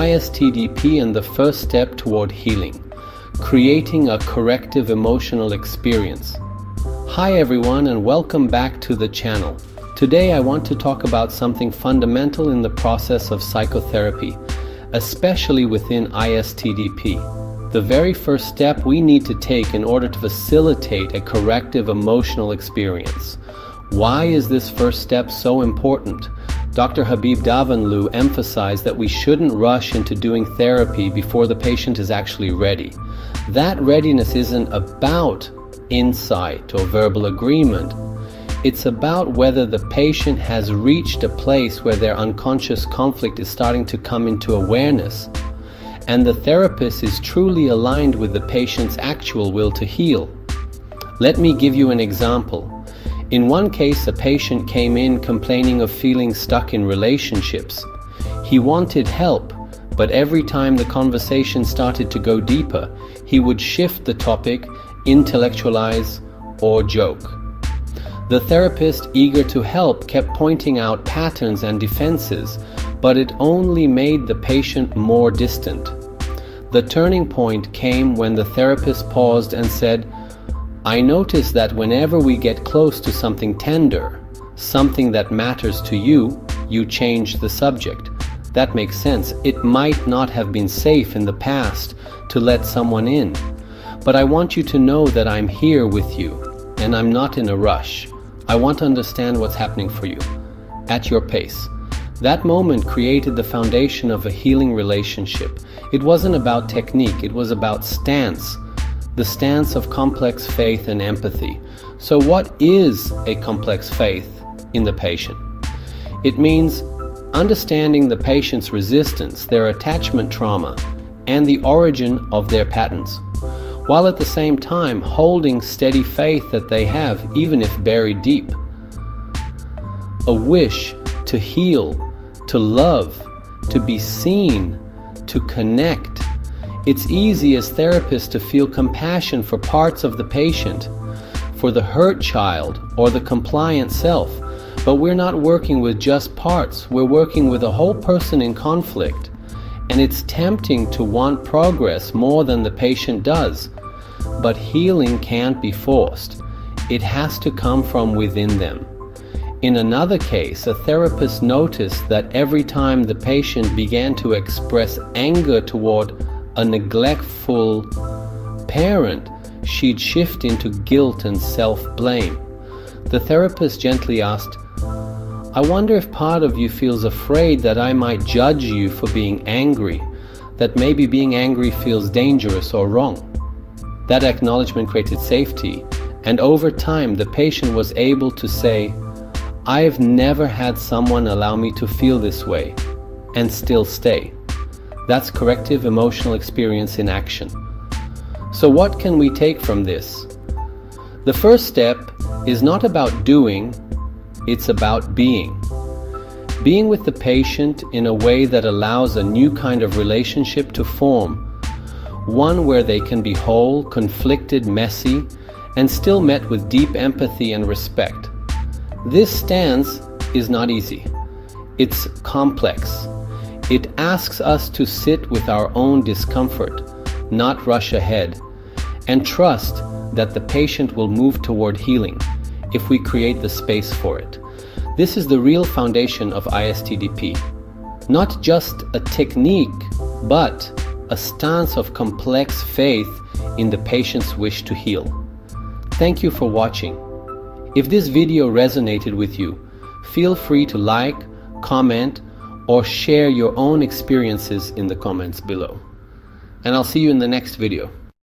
ISTDP and the first step toward healing, creating a corrective emotional experience. Hi everyone, and welcome back to the channel. Today I want to talk about something fundamental in the process of psychotherapy, especially within ISTDP. The very first step we need to take in order to facilitate a corrective emotional experience. Why is this first step so important? Dr. Habib Davanloo emphasized that we shouldn't rush into doing therapy before the patient is actually ready. That readiness isn't about insight or verbal agreement. It's about whether the patient has reached a place where their unconscious conflict is starting to come into awareness, and the therapist is truly aligned with the patient's actual will to heal. Let me give you an example. In one case, a patient came in complaining of feeling stuck in relationships. He wanted help, but every time the conversation started to go deeper, he would shift the topic, intellectualize, or joke. The therapist, eager to help, kept pointing out patterns and defenses, but it only made the patient more distant. The turning point came when the therapist paused and said, "I notice that whenever we get close to something tender, something that matters to you, you change the subject. That makes sense. It might not have been safe in the past to let someone in, but I want you to know that I'm here with you, and I'm not in a rush. I want to understand what's happening for you, at your pace." That moment created the foundation of a healing relationship. It wasn't about technique, it was about stance. The stance of complex faith and empathy. So what is a complex faith in the patient? It means understanding the patient's resistance, their attachment trauma, and the origin of their patterns, while at the same time holding steady faith that they have, even if buried deep. A wish to heal, to love, to be seen, to connect. It's easy as therapists to feel compassion for parts of the patient, for the hurt child or the compliant self, but we're not working with just parts, we're working with a whole person in conflict, and it's tempting to want progress more than the patient does, but healing can't be forced. It has to come from within them. In another case, a therapist noticed that every time the patient began to express anger toward a neglectful parent, she'd shift into guilt and self-blame. The therapist gently asked, "I wonder if part of you feels afraid that I might judge you for being angry, that maybe being angry feels dangerous or wrong." That acknowledgement created safety, and over time the patient was able to say, "I've never had someone allow me to feel this way," and still stay. That's corrective emotional experience in action. So what can we take from this? The first step is not about doing, it's about being. Being with the patient in a way that allows a new kind of relationship to form, one where they can be whole, conflicted, messy, and still met with deep empathy and respect. This stance is not easy. It's complex. It asks us to sit with our own discomfort, not rush ahead, and trust that the patient will move toward healing if we create the space for it. This is the real foundation of ISTDP. Not just a technique, but a stance of complex faith in the patient's wish to heal. Thank you for watching. If this video resonated with you, feel free to like, comment, or share your own experiences in the comments below. And I'll see you in the next video.